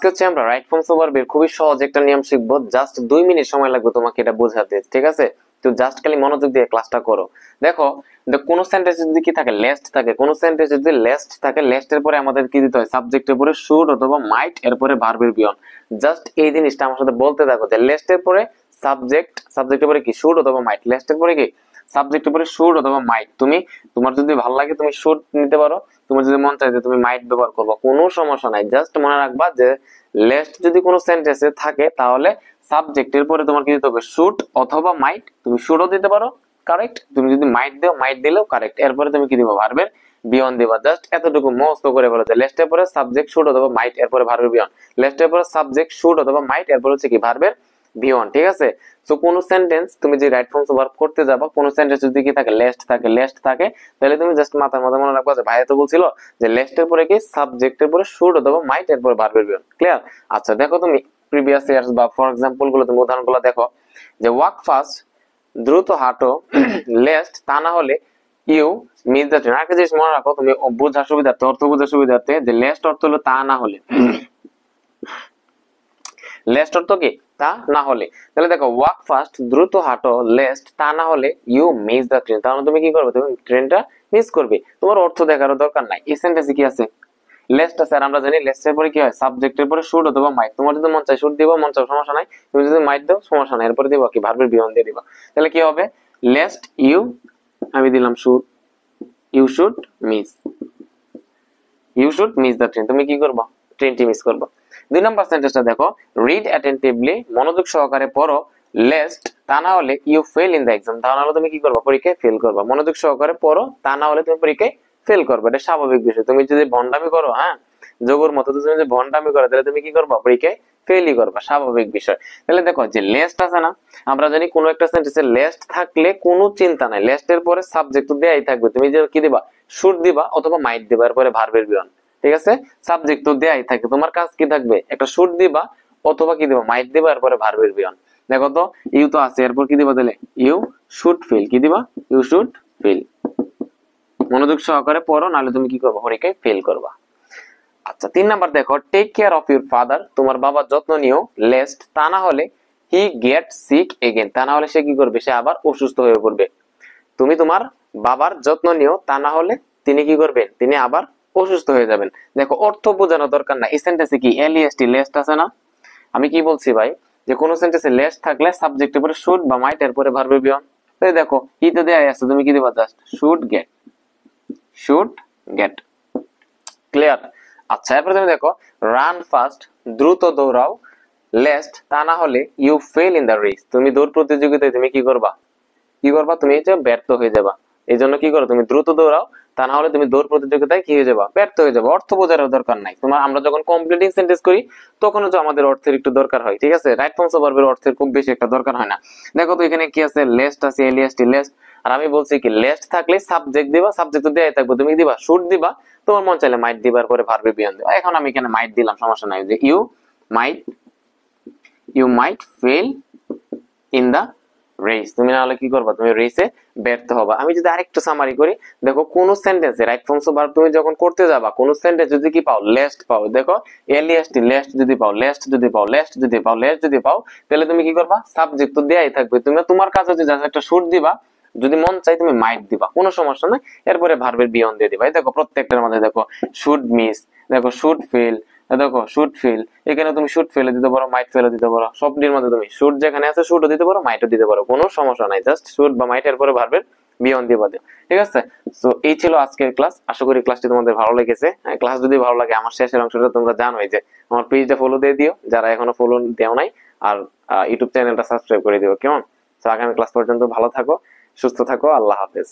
হচ্ছে আমরা right forms of ভার্বের খুবই সহজ একটা নিয়ম শিখবো, জাস্ট 2 মিনিট সময় লাগবে তোমাকে এটা বোঝাতে, ঠিক আছে? তো জাস্ট খালি মনোযোগ দিয়ে ক্লাসটা করো। দেখো, কোন সেন্টেন্স যদি কি থাকে, লেস্ট থাকে, কোন সেন্টেন্স যদি লেস্ট থাকে, লেস্টের পরে আমাদের কি দিতে হয়, সাবজেক্টের পরে শুড অথবা মাইট, এরপরে ভার্বের বিয়ন। জাস্ট এই জিনিসটা আমার সাথে বলতে থাকো যে লেস্টের পরে সাবজেক্ট, সাবজেক্টের পরে কি শুড অথবা মাইট, লেস্টের পরে কি সাবজেক্টের পরে শুড অথবা মাইট। তুমি তোমার যদি ভালো লাগে তুমি শুড নিতে পারো, তোমার যদি মন চায় যে তুমি মাইট ব্যবহার করবে, কোনো সমস্যা নাই। জাস্ট মনে রাখবা যে লেস্ট যদি কোনো সেন্টেন্সে থাকে তাহলে সাবজেক্টের পরে তোমার কি দিতে হবে, শুড অথবা মাইট। তুমি শুডও দিতে পারো, কারেক্ট। তুমি যদি মাইট দাও, মাইট দিলেও কারেক্ট। এরপরে তুমি কি দিবা, ভার্বের বিয়ন দিবা। জাস্ট এতটুকু মস্ত করে বলো যে লেস্টের পরে সাবজেক্ট শুড অথবা মাইট, এরপরে ভার্বের বিয়ন। লেস্টের পরে সাবজেক্ট শুড অথবা মাইট, এরপর হচ্ছে কি ভার্বের বিয়ন, ঠিক আছে? সো কোন সেন্টেন্স তুমি যে রাইট ফর্মস ভার্ব করতে যাবা, কোন সেন্টেন্স যদি কি থাকে, লেস্ট থাকে, তাহলে তুমি জাস্ট মাথার মধ্যে মনে রাখবা যে ভাইয়া তো বলছিল যে লেস্টের পরে কি সাবজেক্টের পরে শুড অথবা মাইট, এরপর ভার্বের বিয়ন। ক্লিয়ার? আচ্ছা দেখো, তুমি প্রিভিয়াস ইয়ার্স বা ফর এক্সাম্পল গুলো, তুমি উদাহরণগুলো দেখো যে ওয়াক ফাস্ট, দ্রুত হাঁটো, লেস্ট তা না হলে ইউ মিস দ্য ট্রেন। আরেকটা জিনিস মনে রাখো, তুমি বোঝার সুবিধার্থে, অর্থ বোঝার সুবিধার্থে, যে লেস্ট অর্থ হলো তা না হলে, লেস্ট অর্থ কি তা না হলে। তাহলে দেখো, ওয়াক ফাস্ট দ্রুত হাঁটো, লেস্ট তা না হলে ইউ মিস দ্য ট্রেন, তাহলে তুমি কি করবে, তুমি ট্রেনটা মিস করবে। তোমার অর্থ দেখারও দরকার নাই, এই সেন্টেন্সে কি আছে, লেস্ট আছে। আর আমরা জানি লেস্টের পরে কি হয়, সাবজেক্টের পরে শুড অথবা মাইট। তোমার যদি মন চায় শুড দিবা, মন চায় সমস্যা নাই। তুমি যদি মাইট দাও সমস্যা নাই, এরপরে দিবা কি ভার্বের বিয়ন দিয়ে দিবা। তাহলে কি হবে, লেস্ট ইউ, আমি দিলাম should, you should miss, you should miss the train, তুমি কি করবা, ট্রেনটি মিস করবা। 2 নম্বর সেন্টেন্সটা দেখো, রিড অ্যাটেন্টিভলি, মনোযোগ সহকারে পড়ো, লেস্ট তা না হলে you fail in the exam, তা না হলে তুমি কি করবা, পরীক্ষায় ফেল করবা। মনোযোগ সহকারে পড়ো, তা না হলে তুমি পরীক্ষায় ফেল করবে, এটা স্বাভাবিক বিষয়। তুমি যদি ভন্ডামি করো, হ্যাঁ যোগের মতো তুমি যদি ভন্ডামি করো, তাহলে তুমি কি করবা, পরীক্ষায় ফেলই করবা, স্বাভাবিক বিষয়। তাহলে দেখো যে লেস্ট আছে না, আমরা জানি কোনো একটা সেন্টেন্সে লেস্ট থাকলে কোনো চিন্তা নাই, লেস্টের পরে সাবজেক্ট তো দেয়াই থাকবে, তুমি যে কি দিবা, শুড দিবা অথবা মাইট দিবা, এরপরে ভার্বের বিয়ন, ঠিক আছে? সাবজেক্ট তো দেয়াই থাকে, তোমার কাজ কি থাকবে, একটা শুড দিবা অথবা কি দিবা, মাইট দিবা, এরপরে ভার্বের বিয়ন। দেখো তো, ইউ তো আছে, এরপর কি দিবা, তাহলে ইউ শুড ফিল, কি দিবা, ইউ শুড ফিল। মনোযোগ সহকারে পড়ো, নাহলে তুমি কি করবা, পরীক্ষায় ফেল করবা। আচ্ছা 3 নাম্বার দেখো, take care of your father, তোমার বাবার যত্ন নিও, লেস্ট তা না হলে হি গেট সিক এগেন, তা না হলে সে কি করবে, সে আবার অসুস্থ হয়ে পড়বে। তুমি তোমার বাবার যত্ন নিও, তা না হলে তিনি কি করবেন, তিনি আবার অসুস্থ হয়ে যাবেন। দেখো, অর্থ বোঝানোর দরকার না, এই সেন্টেন্সে কি এলইএসটি লেস্ট আছে না। আমি কি বলছি ভাই, যে কোন সেন্টেন্সে লেস্ট থাকলে সাবজেক্টের পরে শুড বা মাইট, এর পরে ভার্বের বিয়ন। তাই দেখো, ই তো দেয়া আছে, তুমি কি দিবা, just should get, should get. Clear? আচ্ছা এরপরে তুমি দেখো, রান ফাস্ট, দ্রুত দৌড়াও, লেস্ট তা না হলে you fail in the race, তুমি দৌড় প্রতিযোগিতায় তুমি কি করবা, কি করবা, তুমি যে ব্যর্থ হয়ে যাবা। এই জন্য কি করো, তুমি দ্রুত দৌড়াও, তা না হলে তুমি দৌড় প্রতিযোগিতায় কি হয়ে যাবা, ব্যর্থ হয়ে যাবা। অর্থ বোঝার দরকার নাই তোমার, আমরা যখন কমপ্লিটিং সেন্টেন্স করি তখনও তো আমাদের অর্থের একটু দরকার হয়, ঠিক আছে? রাইট ফর্মস অফ ভার্বের অর্থের খুব বেশি একটা দরকার হয় না। দেখো তো এখানে কি আছে, লেস্ট আছে, এলইএসটি লেস্ট। আর আমি বলছি কি, লেস্ট থাকলে সাবজেক্ট দিবা, সাবজেক্ট তো দেয়াই থাকবে, তুমি দিবা শুড দিবা, তোমার মন চাইলে মাইট দিবার পরে ভার্বে বিয়ন দিবা। এখন আমি এখানে মাইট দিলাম, সমস্যা নাই, যে might you might fail in the race, তুমি না হলে কি করবা, তুমি রেসে ব্যর্থ হবা। আমি যদি আরেকটু সামারি করি, দেখো কোন সেন্টেন্সে রাইট ফর্মস অফ ভার্ব তুমি যখন করতে যাবা, কোন সেন্টেন্স যদি কি পাও, লেস্ট পাও, দেখো এলইএসটি লেস্ট যদি পাও, লেস্ট যদি পাও, লেস্ট যদি পাও, লেস্ট যদি পাও, তাহলে তুমি কি করবা, সাবজেক্ট তো দেয়াই থাকবে, তুমি তোমার কাজ হচ্ছে জাস্ট একটা শুড দিবা, যদি মন চাই তুমি মাইট দিবা, কোনো সমস্যা নাই, এরপরে ভার্বের বিয়ন দিয়ে দিবা। এই দেখো প্রত্যেকটার মধ্যে দেখো শুড মিস, দেখো শুড ফেল, দেখো শুড ফিল, এখানে তুমি শুড ফেলে দিতে পারো, মাইট ফেলে দিতে পারো, সবটির মধ্যে তুমি শুড যেখানে আছে শুডও দিতে পারো, মাইটও দিতে পারো, কোনো সমস্যা নাই। জাস্ট শুড বা মাইট এর পরে ভার্বের বিয়ন দিবা, ঠিক আছে? সো এই ছিল আজকের ক্লাস, আশা করি ক্লাসটি তোমাদের ভালো লেগেছে। ক্লাস যদি ভালো লাগে, আমার শেষের অংশটা তোমরা জানোই যে আমার পেজটা ফলো দিয়ে দিও যারা এখনো ফলো দেও নাই, আর ইউটিউব চ্যানেলটা সাবস্ক্রাইব করে দিও, কেমন? তো আগামী ক্লাস পর্যন্ত ভালো থাকো, সুস্থ থাকো, আল্লাহ হাফেজ।